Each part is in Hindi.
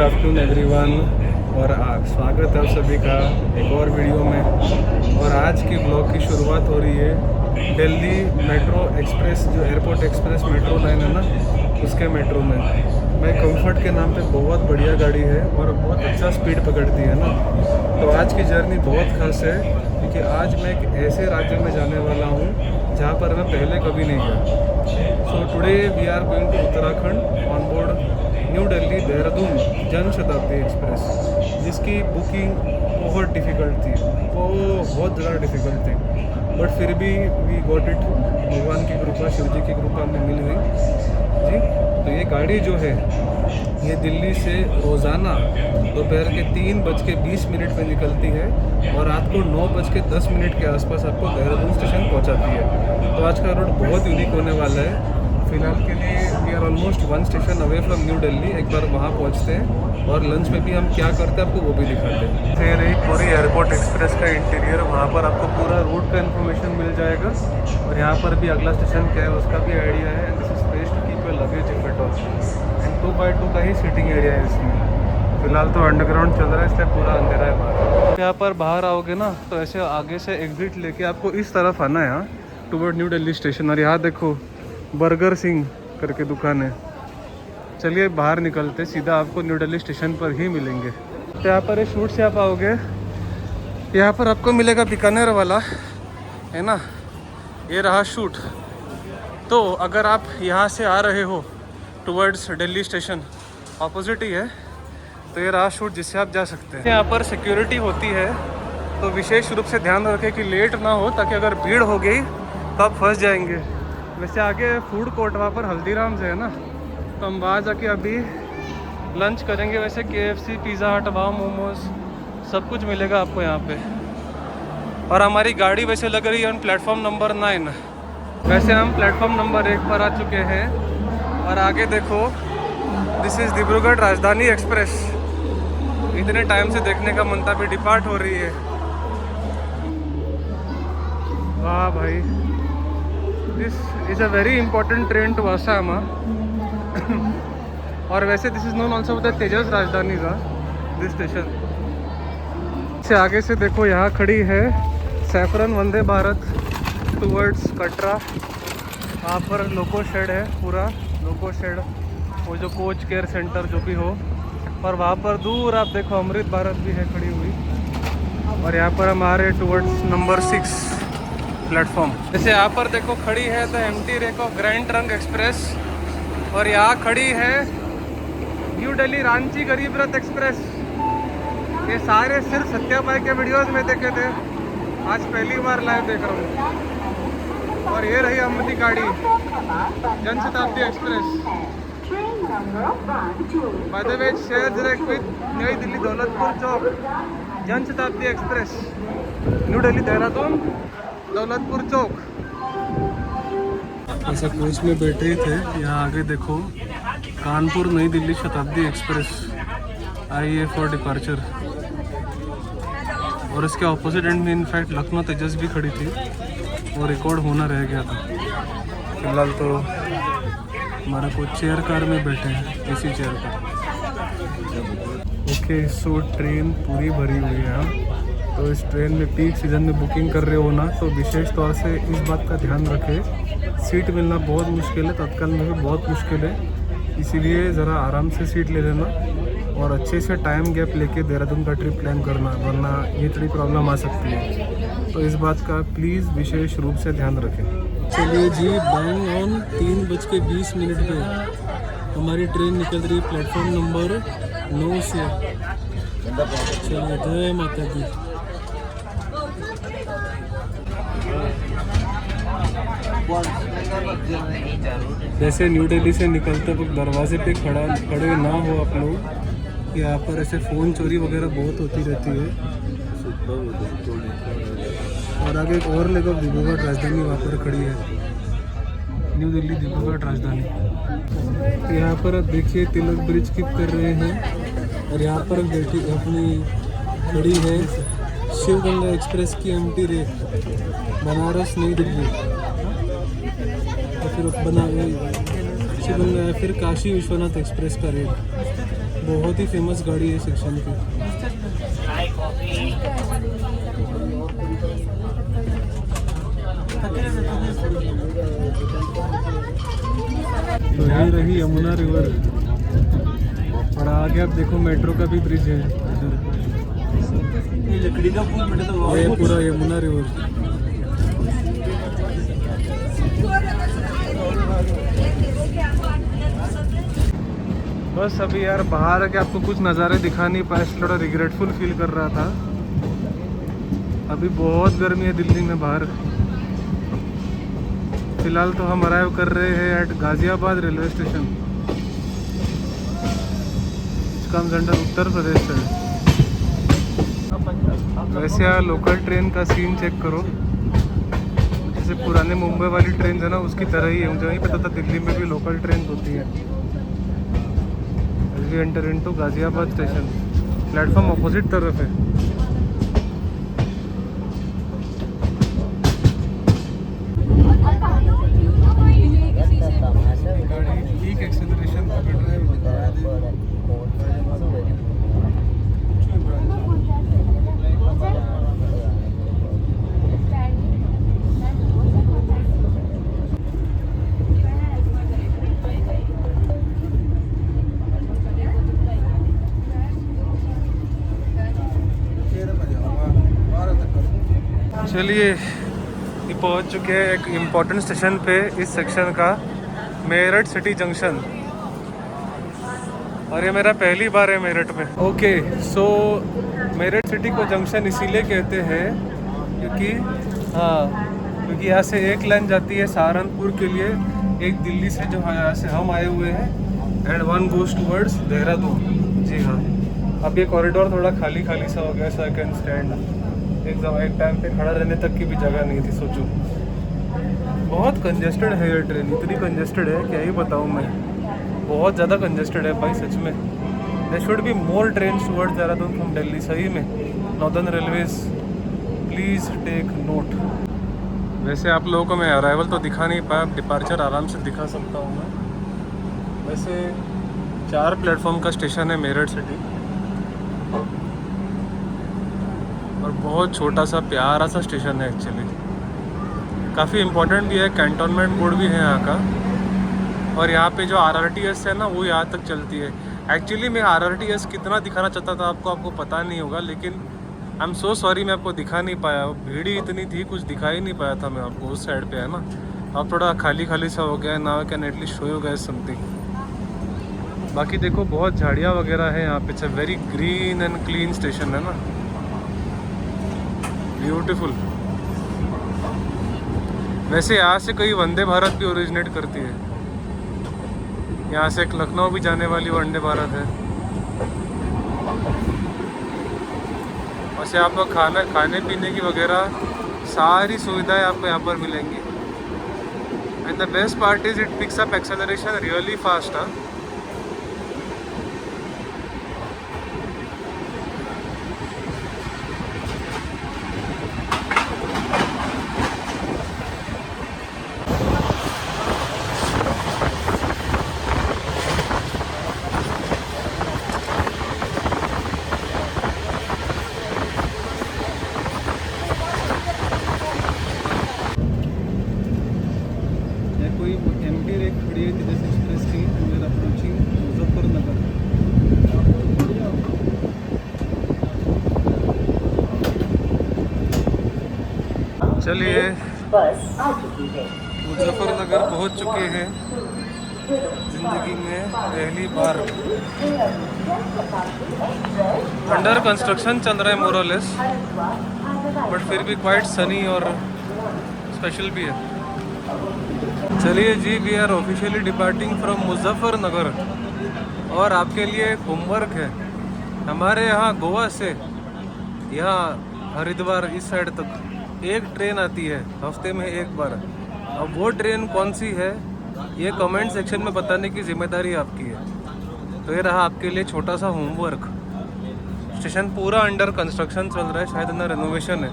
आफ्टरनून एवरीवन और स्वागत है आप सभी का एक और वीडियो में। और आज की ब्लॉग की शुरुआत हो रही है दिल्ली मेट्रो एक्सप्रेस, जो एयरपोर्ट एक्सप्रेस मेट्रो लाइन है ना, उसके मेट्रो में। मैं कंफर्ट के नाम पे बहुत बढ़िया गाड़ी है और बहुत अच्छा स्पीड पकड़ती है ना। तो आज की जर्नी बहुत खास है क्योंकि आज मैं एक ऐसे राज्य में जाने वाला हूँ जहाँ पर मैं पहले कभी नहीं गया। So today we are going to Uttarakhand on board New Delhi Dehradun Jan Shatabdi express, जिसकी बुकिंग बहुत डिफ़िकल्ट थी, वो बहुत ज़्यादा डिफ़िकल्ट थी, बट फिर भी वी गॉट इट। भगवान की कृपा, शिव जी की कृपा में मिल गई जी। तो ये गाड़ी जो है ये दिल्ली से रोज़ाना दोपहर के 3:20 पे निकलती है और रात को 9:10 के आसपास आपको देहरादून स्टेशन पहुंचाती है। तो आज का रूट बहुत यूनिक होने वाला है। फ़िलहाल के लिए we are almost 1 station away from New Delhi. एक बार वहाँ पहुँचते हैं और लंच में भी हम क्या करते हैं आपको वो भी दिखाते हैं। फिर एक पूरी एयरपोर्ट एक्सप्रेस का इंटीरियर, वहाँ पर आपको पूरा रूट का इन्फॉर्मेशन मिल जाएगा और यहाँ पर भी अगला स्टेशन क्या है उसका भी आइडिया है। This is place to keep your luggage if at all. And 2x2 का ही सीटिंग एरिया है इसमें। फिलहाल तो अंडरग्राउंड चल रहा है इसलिए पूरा अंधेरा है बाहर। यहाँ पर बाहर आओगे ना तो ऐसे आगे से एग्जिट लेके आपको इस तरफ आना है, यहाँ टूवर्ड न्यू दिल्ली स्टेशन। और यहाँ देखो बर्गर सिंह करके दुकान है। चलिए बाहर निकलते, सीधा आपको न्यू दिल्ली स्टेशन पर ही मिलेंगे। तो यहाँ पर शूट से आप आओगे, यहाँ पर आपको मिलेगा बीकानेर वाला, है ना, ये रहा शूट। तो अगर आप यहाँ से आ रहे हो टुवर्ड्स दिल्ली स्टेशन, ऑपोजिट ही है, तो ये रहा शूट जिससे आप जा सकते हैं। यहाँ पर सिक्योरिटी होती है तो विशेष रूप से ध्यान रखें कि लेट ना हो, ताकि अगर भीड़ हो गई तो आप फंस जाएंगे। वैसे आगे फूड कोर्ट वहाँ पर हल्दीराम से है ना, तो हम वहाँ जाके अभी लंच करेंगे। वैसे KFC, पिज़्ज़ा हट, वाव मोमोज सब कुछ मिलेगा आपको यहाँ पे। और हमारी गाड़ी वैसे लग रही है ऑन प्लेटफॉर्म नंबर 9। वैसे हम प्लेटफॉर्म नंबर 1 पर आ चुके हैं और आगे देखो, this is Dibrugarh Rajdhani express. इतने टाइम से देखने का मन था, भी डिपार्ट हो रही है। वाह भाई, this is a very important train to Assam. और वैसे this is known also the Tejas Rajdhani का दिस स्टेशन। से आगे से देखो, यहाँ खड़ी है सैफरन वंदे भारत टूवर्ड्स कटरा। वहाँ पर लोको शेड है, पूरा लोको शेड, वो जो कोच केयर सेंटर जो भी हो। और वहाँ पर दूर आप देखो अमृत भारत भी है खड़ी हुई। और यहाँ पर हम आ रहे हैं टूवर्ड्स नंबर 6 प्लेटफॉर्म। जैसे यहाँ पर देखो खड़ी है the empty rake of Grand Trunk Express. और यहाँ खड़ी है न्यू दिल्ली रांची गरीब रथ एक्सप्रेस। ये सारे सिर्फ सत्याभाई के वीडियोस में देखे थे, आज पहली बार लाइव देख रहा हूँ। और ये रही हमारी गाड़ी जन Shatabdi express. By the way, share direct with नई दिल्ली दौलतपुर चौक जन शताब्दी एक्सप्रेस, न्यू दिल्ली देहरादून दौलतपुर चौक। ऐसा कोच में बैठे थे। यहाँ आगे देखो कानपुर नई दिल्ली शताब्दी एक्सप्रेस आई है फॉर डिपार्चर। और इसके ऑपोजिट एंड में इनफैक्ट लखनऊ तेजस भी खड़ी थी, वो रिकॉर्ड होना रह गया था। फिलहाल तो हमारा को चेयर कार में बैठे हैं, AC चेयर पर। ओके, सो ट्रेन पूरी भरी हुई है यहाँ। तो इस ट्रेन में पीक सीज़न में बुकिंग कर रहे हो ना, तो विशेष तौर से इस बात का ध्यान रखें, सीट मिलना बहुत मुश्किल है, तत्काल में भी बहुत मुश्किल है। इसीलिए ज़रा आराम से सीट ले लेना और अच्छे से टाइम गैप लेके देहरादून का ट्रिप प्लान करना, वरना ये थोड़ी प्रॉब्लम आ सकती है। तो इस बात का प्लीज़ विशेष रूप से ध्यान रखें। चलिए जी, बैंग ऑन 3:20 पे हमारी ट्रेन निकल रही है प्लेटफॉर्म नंबर 9 से। चलिए, जय माता दी। जैसे न्यू दिल्ली से निकलते वक्त दरवाजे पे खड़े ना हो आप लोग, यहाँ पर ऐसे फ़ोन चोरी वगैरह बहुत होती रहती है। और आगे एक और लेग ऑफ डिब्रूगढ़ राजधानी वहाँ पर खड़ी है, न्यू दिल्ली डिब्रूगढ़ राजधानी। तो यहाँ पर आप देखिए तिलक ब्रिज स्किप कर रहे हैं और यहाँ पर बैठी अपनी खड़ी है शिव गंगा एक्सप्रेस की एम्प्टी रेक बनारस नई दिल्ली। और फिर शिव गंगा, फिर काशी विश्वनाथ एक्सप्रेस का रेक। बहुत ही फेमस गाड़ी है सेक्शन की। तो ये रही यमुना रिवर और आगे आप देखो मेट्रो का भी ब्रिज है इधर। लकड़ी का पुल, ये पूरा यमुना रिवर। बस अभी यार बाहर आके आपको कुछ नज़ारे दिखा नहीं पाए, इसलिए थोड़ा रिग्रेटफुल फील कर रहा था। अभी बहुत गर्मी है दिल्ली में बाहर। फिलहाल तो हम अराइव कर रहे हैं at Ghaziabad railway station, comes under Uttar Pradesh से। वैसे यार लोकल ट्रेन का सीन चेक करो, जैसे पुराने मुंबई वाली ट्रेन है ना उसकी तरह ही है। मुझे नहीं पता था दिल्ली में भी लोकल ट्रेन होती है। We enter into Ghaziabad station, platform opposite तरफ है। गाड़ी ठीक एक्सेलरेशन पकड़ रहा है। चलिए ये पहुंच चुके हैं एक इम्पोर्टेंट स्टेशन पे इस सेक्शन का, मेरठ सिटी जंक्शन। और ये मेरा पहली बार है मेरठ में। ओके सो मेरठ सिटी को जंक्शन इसीलिए कहते हैं क्योंकि यहाँ से एक लाइन जाती है सहारनपुर के लिए, एक दिल्ली से जो है यहाँ से हम आए हुए हैं, and one goes towards Dehradun. जी हाँ, अब ये कॉरिडोर थोड़ा खाली खाली सा हो गया, सो आई कैन स्टैंड। एक टाइम पे खड़ा रहने तक की भी जगह नहीं थी। सोचो बहुत कंजेस्टेड है ये ट्रेन, इतनी कंजेस्टेड है क्या ही बताऊँ मैं, बहुत ज़्यादा कंजेस्टेड है भाई सच में। There should be more train towards Dehradun from Delhi, सही में। Northern Railways please take note. वैसे आप लोगों को मैं अराइवल तो दिखा नहीं पाया, डिपार्चर आराम से दिखा सकता हूँ मैं। वैसे 4 प्लेटफॉर्म का स्टेशन है मेरठ सिटी, और बहुत छोटा सा प्यारा सा स्टेशन है एक्चुअली। काफ़ी इम्पोर्टेंट भी है, कैंटोनमेंट बोर्ड भी है यहाँ का। और यहाँ पे जो RRTS है ना वो यहाँ तक चलती है। एक्चुअली मैं RRTS कितना दिखाना चाहता था आपको पता नहीं होगा, लेकिन आई एम सो सॉरी मैं आपको दिखा नहीं पाया। भीड़ ही इतनी थी, कुछ दिखा ही नहीं पाया था मैं आपको उस साइड पे, है ना। अब थोड़ा खाली खाली सा हो गया है, now I can at least show you guys something. बाकी देखो बहुत झाड़ियाँ वगैरह है यहाँ पे, it's a very green and clean station है ना, ब्यूटीफुल। वैसे यहाँ से कई वंदे भारत भी ओरिजिनेट करती है, यहाँ से एक लखनऊ भी जाने वाली वंदे भारत है। वैसे आपको खाने पीने की वगैरह सारी सुविधाएं आपको यहाँ पर मिलेंगी। And the best part is it picks up acceleration really fast. कोई एमटी रेक खड़ी है दिल्ली एक्सप्रेस की, वी आर अप्रोचिंग मुजफ्फरनगर। चलिए मुजफ्फरनगर पहुंच चुके हैं, जिंदगी में पहली बार। अंडर कंस्ट्रक्शन चल रहा है मोरलेस, बट फिर भी क्वाइट सनी और स्पेशल भी है। चलिए जी, we are officially departing from Muzaffarnagar. और आपके लिए एक होमवर्क है, हमारे यहाँ गोवा से यहाँ हरिद्वार इस साइड तक एक ट्रेन आती है हफ्ते में एक बार। अब वो ट्रेन कौन सी है ये कमेंट सेक्शन में बताने की जिम्मेदारी आपकी है। तो ये रहा आपके लिए छोटा सा होमवर्क। स्टेशन पूरा अंडर कंस्ट्रक्शन चल रहा है, शायद अंदर रेनोवेशन है।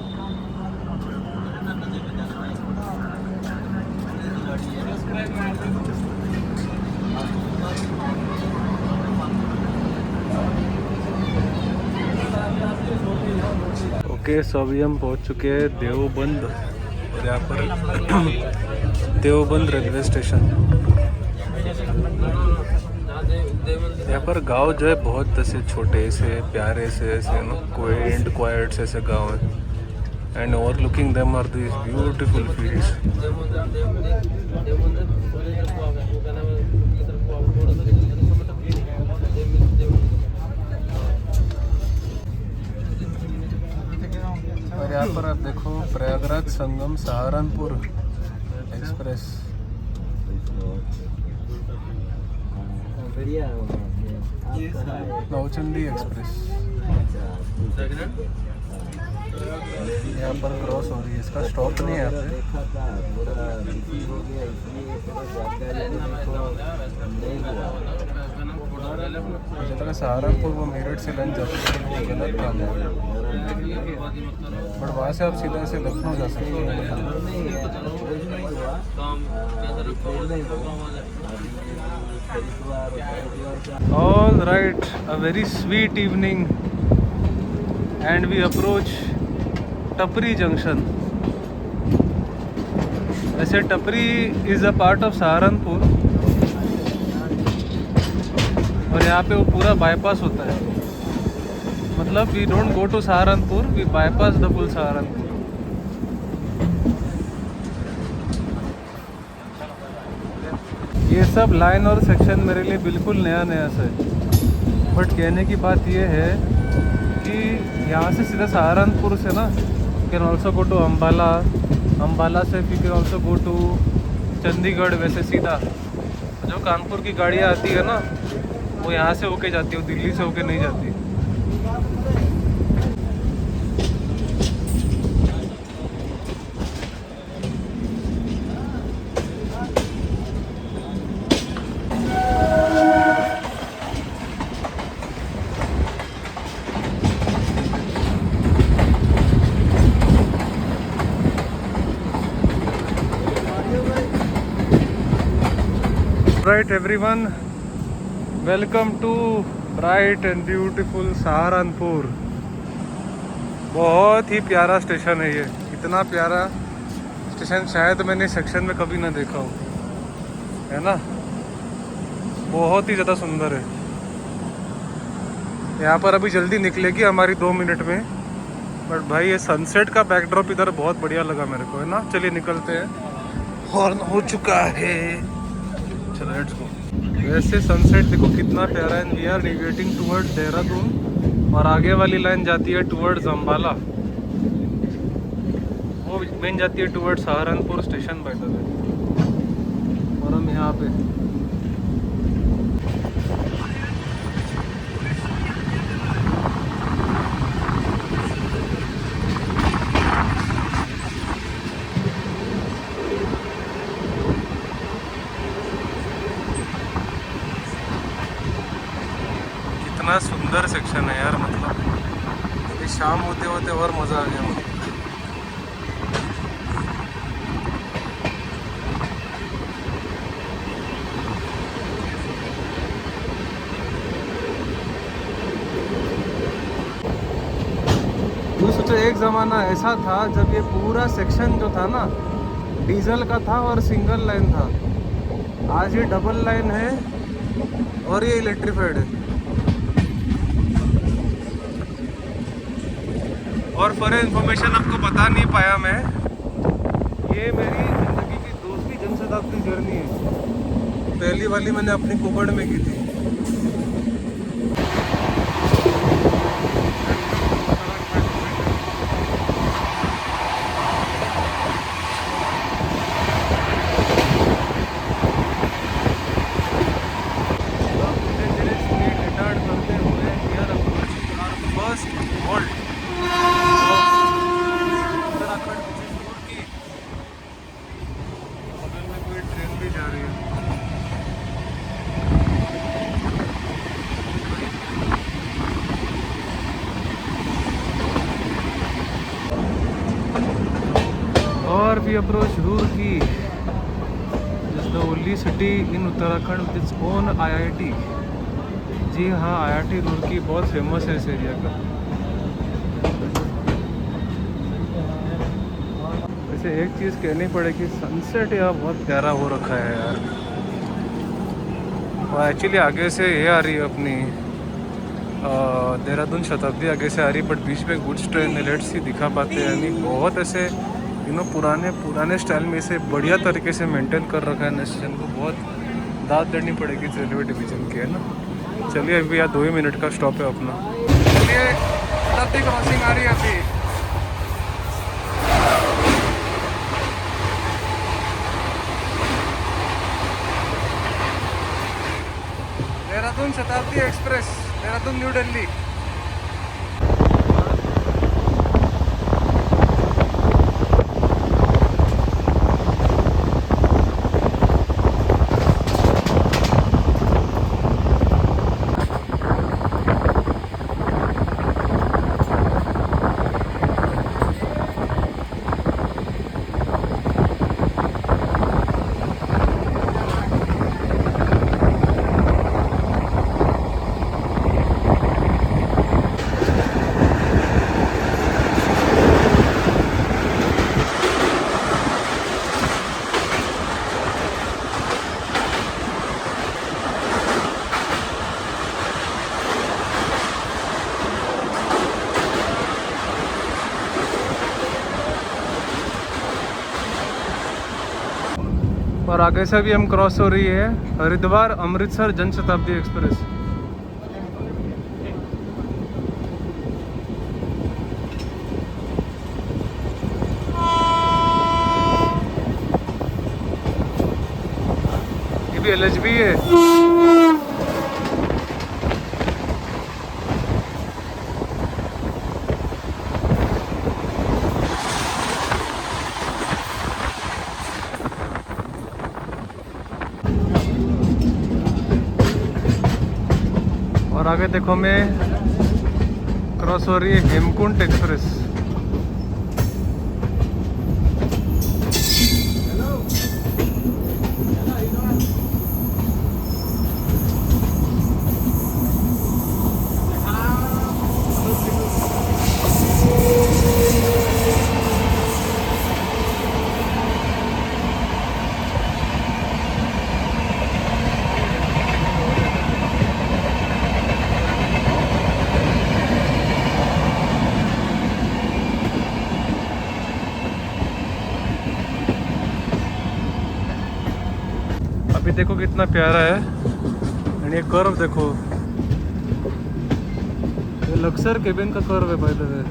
ओके, सो अभी हम पहुंच चुके हैं देवबंद। और यहाँ पर देवबंद रेलवे स्टेशन। यहाँ पर गांव जो है बहुत ऐसे छोटे से प्यारे से ऐसे क्वाइट क्वाइट से ऐसे गांव है। And overlooking them are this beautiful fields. और यहाँ पर आप देखो प्रयागराज संगम सहारनपुर एक्सप्रेस। नौचंदी एक्सप्रेस यहाँ पर क्रॉस हो रही है, इसका स्टॉप नहीं है यहाँ पे। जितना सहारनपुर वो मेरठ से लंच जाती है वो गलत था, बट वहाँ से आप सीधा से लखनऊ जा सकते हो। All right, a very sweet evening and we approach Tapri junction. वैसे Tapri is a part of Saharanpur और यहाँ पे वो पूरा बाईपास होता है। मतलब we don't go to Saharanpur, we bypass the full Saharanpur. ये सब लाइन और सेक्शन मेरे लिए बिल्कुल नया नया सा है, बट कहने की बात ये है कि यहाँ से सीधा सहारनपुर से ना can also go to Ambala, Ambala से you can also go to Chandigarh. वैसे सीधा जो कानपुर की गाड़ियाँ आती है ना वो यहाँ से होके जाती है, वो दिल्ली से होके नहीं जाती। Right everyone, welcome to bright and beautiful Saharanpur. बहुत ही प्यारा स्टेशन है ये। इतना प्यारा स्टेशन शायद मैंने सेक्शन में कभी ना देखा हो, है ना। बहुत ही ज़्यादा सुंदर है। यहाँ पर अभी जल्दी निकलेगी हमारी 2 मिनट में, बट भाई ये सनसेट का बैकड्रॉप इधर बहुत बढ़िया लगा मेरे को, है ना। चलिए निकलते हैं, हॉर्न हो चुका है, चलो लेट्स गो। वैसे सनसेट देखो कितना प्यारा है। We are navigating towards Dehradun और आगे वाली लाइन जाती है टुवर्ड्स अम्बाला, वो मेन जाती है towards Saharanpur station by the way. और हम यहाँ पे कितना सुंदर सेक्शन है यार। मतलब ये शाम होते होते और मज़ा आ गया। तो सोचो एक ज़माना ऐसा था जब ये पूरा सेक्शन जो था ना डीजल का था और सिंगल लाइन था। आज ये डबल लाइन है और ये इलेक्ट्रीफाइड है। और फॉर इन्फॉर्मेशन आपको बता नहीं पाया मैं, ये मेरी ज़िंदगी की दूसरी जनशताब्दी जर्नी है। पहली वाली मैंने अपनी कुबड़ में की थी। और we approach Roorkee, which is the only city in Uttarakhand with its own IIT। जी हाँ, IIT रूरकी बहुत फेमस है इस एरिया का। वैसे एक चीज़ कहनी पड़ेगी, सनसेट यहाँ बहुत प्यारा हो रखा है यार। और एक्चुअली आगे से ये आ रही है अपनी देहरादून शताब्दी आगे से आ रही है, बट बीच में गुड्स ट्रेन लेट सी दिखा पाते हैं यानी। बहुत ऐसे पुराने पुराने स्टाइल में इसे बढ़िया तरीके से मेंटेन कर रखा है स्टेशन को। बहुत दाद देनी पड़ेगी रेलवे डिवीज़न की, है ना। चलिए अभी यहाँ 2 ही मिनट का स्टॉप है अपना। चलिए शताब्दी क्रॉसिंग आ रही है अभी। Dehradun Shatabdi express, Dehradun New Delhi. और आगे से भी हम क्रॉस हो रही है हरिद्वार अमृतसर जन शताब्दी एक्सप्रेस। ये भी LHB है। और आगे देखो मैं क्रॉस हो रही है हेमकुंट एक्सप्रेस। अभी देखो कितना प्यारा है, एंड ये कर्व देखो, ये लक्सर केबिन का कर्व है by the way.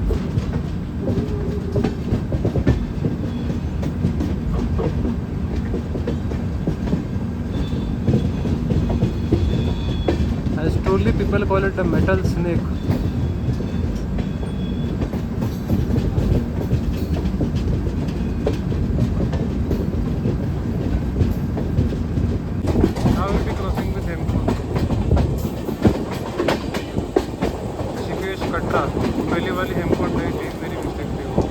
As truly people call it a metal snake. Now we'll be crossing with Hemkund. Rishikesh Katra, पहली वाली हेमकुंड नहीं थी, मेरी मिस्टेक थी वो।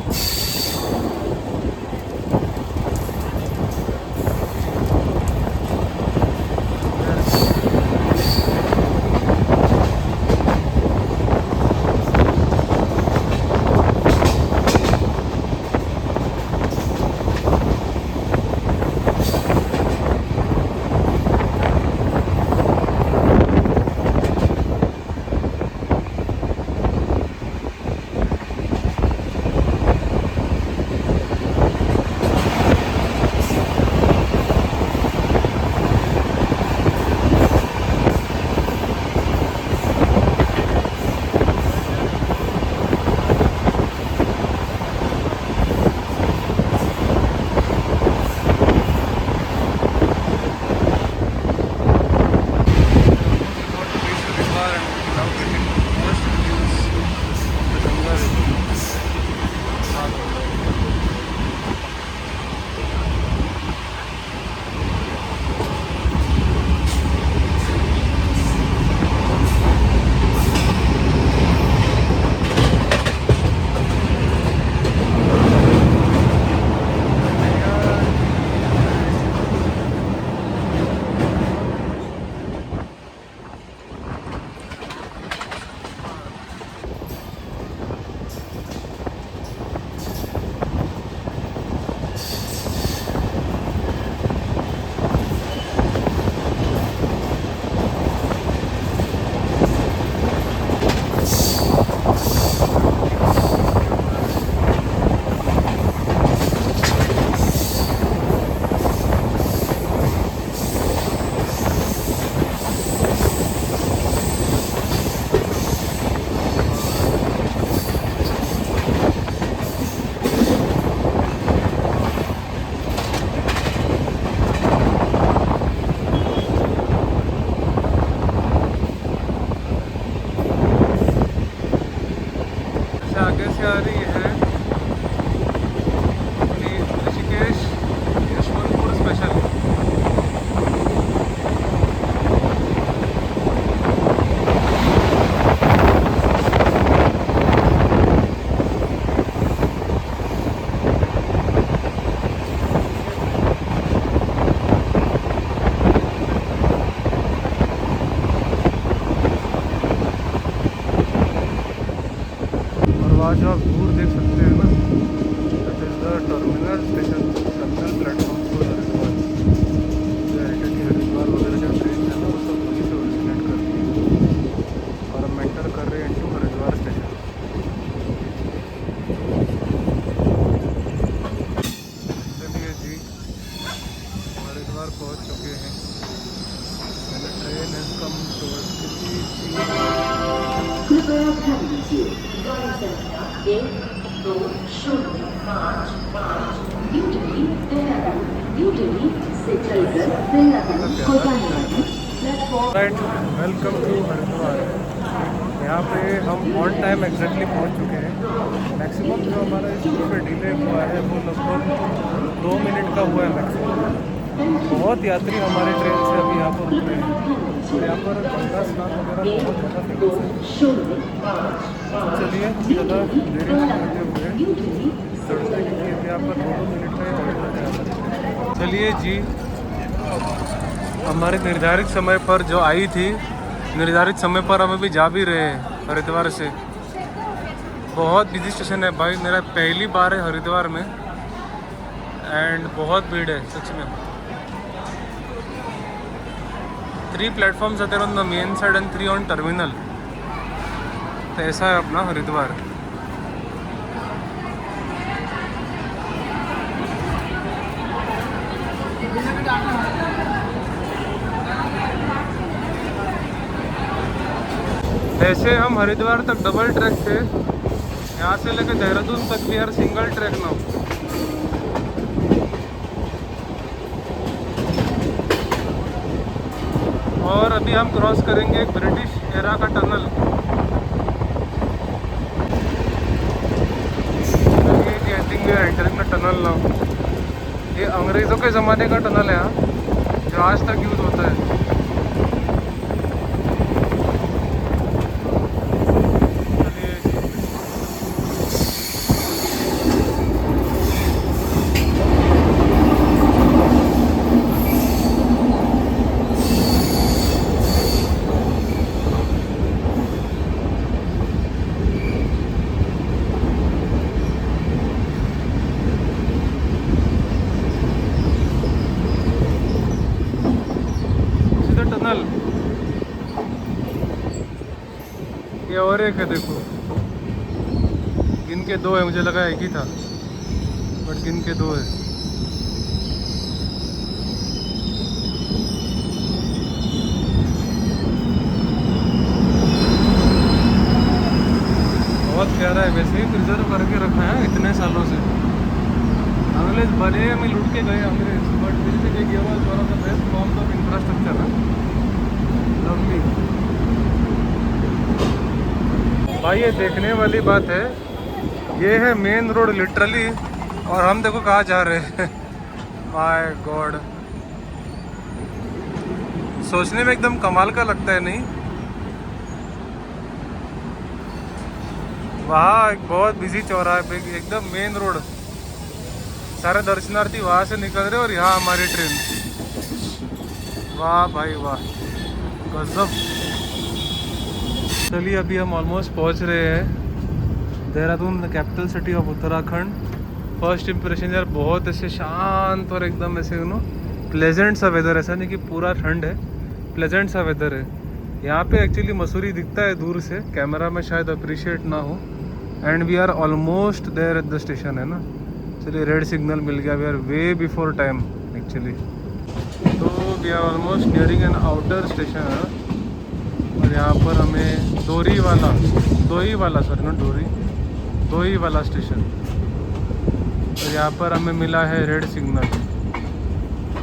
आगे से आ रही है अपनी ऋषिकेश यशवंतपुर स्पेशल। वहाँ जो आप दूर देख सकते हैं ना, that is the terminal station, terminal platform for Haridwar. जो एलटीटी हरिद्वार वगैरह जो ट्रेन है ना, वो सब वहीं से ओरिजिनेट करती है। और हम एंटर कर रहे हैं इनटू हरिद्वार स्टेशन। चलिए जी, हरिद्वार पहुँच चुके हैं। ट्रेन हैज कम टुवर्ड्स कृपया ध्यान दीजिए, गाड़ी संख्या 1205 न्यू दिल्ली देहरादून, न्यू दिल्ली से चलकर देहरादून को जाने वाली platform. Right, welcome to Haridwar. यहाँ पे हम ऑन टाइम एग्जैक्टली पहुँच चुके हैं। मैक्सिमम जो हमारा इस पे डिले हुआ है वो लगभग 2 मिनट का हुआ है मैक्सिमम। बहुत यात्री हमारे ट्रेन से अभी यहाँ पर उतरे हैं। और यहाँ पर गंगा स्नान वगैरह बहुत ज़्यादा फेमस है। चलिए ज़्यादा देरी नहीं करते हुए चढ़ते हैं, क्योंकि यहाँ पर 2 मिनट का ही वेट है। चलिए जी, हमारे निर्धारित समय पर जो आई थी, निर्धारित समय पर हम अभी जा भी रहे हैं हरिद्वार से। बहुत बिजी स्टेशन है भाई, मेरा पहली बार है हरिद्वार में एंड बहुत भीड़ है सच में। 3 प्लेटफॉर्म्स आते हैं on the main side and 3 on terminal. तो ऐसा है अपना हरिद्वार। ऐसे हम हरिद्वार तक डबल ट्रैक थे, यहाँ से लेकर देहरादून तक भी यार सिंगल ट्रैक ना हो। और अभी हम क्रॉस करेंगे एक ब्रिटिश एरा का tunnel. I think we are entering the tunnel now. ये अंग्रेज़ों के ज़माने का टनल है यहाँ, जो आज तक यूज़ होता है। टनल ये और एक है, देखो गिन के 2 है, मुझे लगा एक ही था बट गिन के 2 है। बहुत प्यारा है, वैसे ही प्रिजर्व करके रखा है इतने सालों से। अंग्रेज भले हमें लूट के गए अंग्रेज, but this is give us one of the best forms of infrastructure है। लवली भाई, ये देखने वाली बात है। ये है मेन रोड लिटरली, और हम देखो कहाँ जा रहे हैं। माय गॉड, सोचने में एकदम कमाल का लगता है नहीं? वहाँ एक बहुत बिजी चौराहा पे एकदम मेन रोड, सारे दर्शनार्थी वहाँ से निकल रहे और यहाँ हमारी ट्रेन। वाह भाई वाह, गजब। चलिए अभी हम ऑलमोस्ट पहुँच रहे हैं Dehradun, the capital city of Uttarakhand. First impression यार बहुत ऐसे शांत और एकदम ऐसे प्लेजेंट सा वेदर, ऐसा नहीं कि पूरा ठंड है, प्लेजेंट सा वेदर है। यहाँ पे एक्चुअली मसूरी दिखता है दूर से, कैमरा में शायद अप्रिशिएट ना हो। And we are almost there at the station है ना। चलिए रेड सिग्नल मिल गया, we are way before time actually. तो we are almost nearing an outer station है। और यहाँ पर हमें दोई वाला स्टेशन। और यहाँ पर हमें मिला है रेड सिग्नल,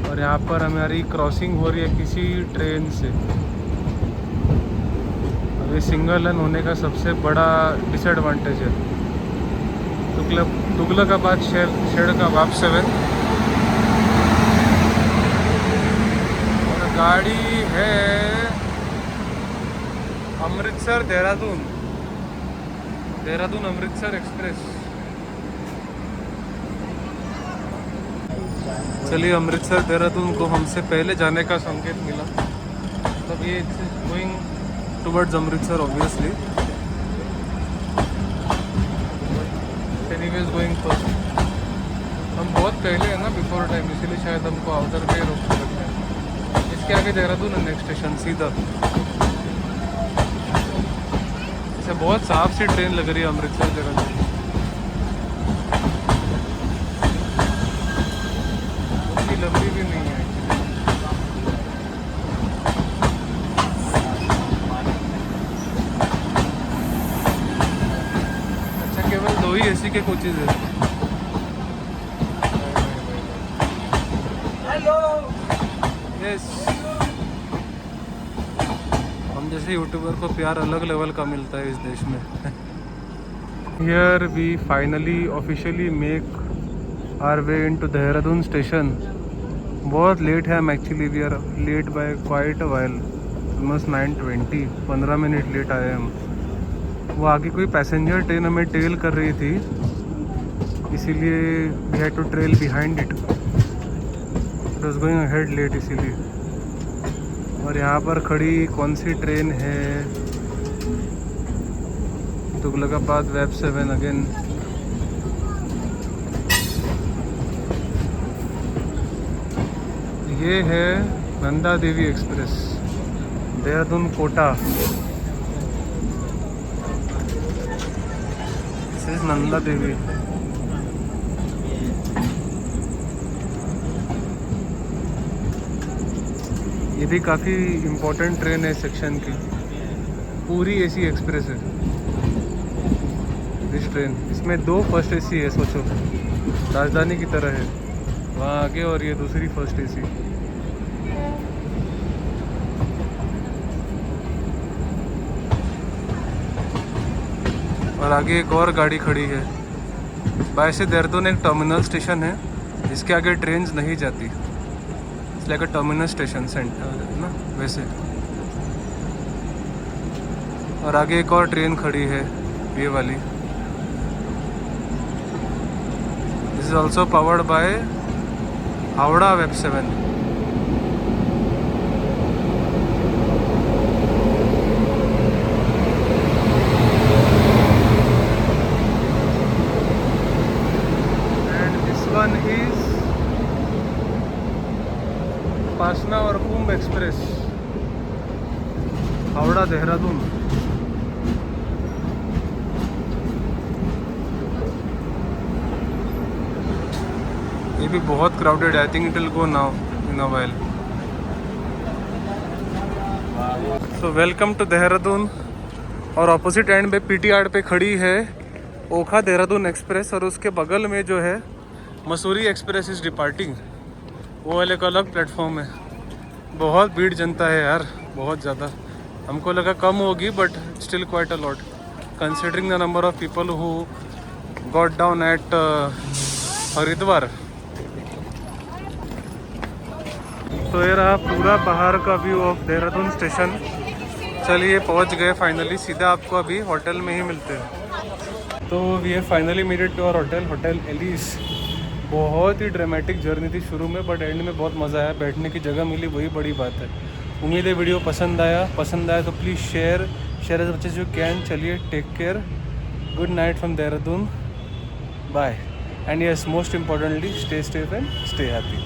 और यहाँ पर हमारी क्रॉसिंग हो रही है किसी ट्रेन से। अब ये सिंगल लाइन होने का सबसे बड़ा डिसएडवांटेज है। तुगलकाबाद शेड का वाप 7 और गाड़ी है अमृतसर देहरादून अमृतसर एक्सप्रेस। चलिए अमृतसर देहरादून को हमसे पहले जाने का संकेत मिला, तब ये going towards Amritsar obviously, anyways going first. हम बहुत पहले है ना बिफोर टाइम, इसीलिए शायद हमको आउटर पे रोक सकते हैं। इसके आगे देहरादून है नेक्स्ट स्टेशन सीधा। इसे बहुत साफ सी ट्रेन लग रही है अमृतसर देहरादून। उतनी लंबी भी नहीं है। अच्छा केवल 2 ही एसी के कोचेज है। यस, हम जैसे यूट्यूबर को प्यार अलग लेवल का मिलता है इस देश में। Here we finally officially make our way into Dehradun station. बहुत लेट है हम actually, we are late by quite a while, almost 9:20, 15 minute late आए हम। वो आगे कोई पैसेंजर ट्रेन हमें टेल कर रही थी, इसीलिए we had to trail behind it. It was going ahead late इसीलिए। और यहाँ पर खड़ी कौन सी ट्रेन है? तुगलकाबाद वेब 7 अगेन। ये है Nanda Devi express, Dehradun Kota. This is Nanda Devi. ये भी काफ़ी इम्पोर्टेंट ट्रेन है सेक्शन की, पूरी एसी एक्सप्रेस है दिस ट्रेन। इसमें 2 फर्स्ट एसी है, सोचो राजधानी की तरह है वहाँ आगे, और ये दूसरी फर्स्ट एसी। और आगे एक और गाड़ी खड़ी है। वैसे देहरादून एक टर्मिनल स्टेशन है, इसके आगे ट्रेन्स नहीं जाती, like a terminal station centre ना वैसे। और आगे एक और ट्रेन खड़ी है, ये वाली। This is also powered by Howrah वेब 7। एंड दिस वन इज पासना और कुंभ एक्सप्रेस, हावड़ा देहरादून। ये भी बहुत क्राउडेड है, I think it will go now in a while. So welcome to Dehradun. और ऑपोजिट एंड पे पीटीआर पे खड़ी है ओखा देहरादून एक्सप्रेस, और उसके बगल में जो है मसूरी एक्सप्रेस इज डिपार्टिंग। वो वाले का अलग प्लेटफॉर्म है। बहुत भीड़ जनता है यार, बहुत ज़्यादा। हमको लगा कम होगी, but still quite a lot considering the number of people who got down at Haridwar. तो ये रहा पूरा बाहर का व्यू ऑफ देहरादून स्टेशन। चलिए पहुंच गए फाइनली, सीधा आपको अभी होटल में ही मिलते हैं। तो we have finally made it to our hotel Alice. बहुत ही ड्रामेटिक जर्नी थी शुरू में, बट एंड में बहुत मज़ा आया, बैठने की जगह मिली, वही बड़ी बात है। उम्मीद है वीडियो पसंद आया तो please share as much as you can. चलिए take care, good night from Dehradun, bye, and yes most importantly stay safe and stay happy.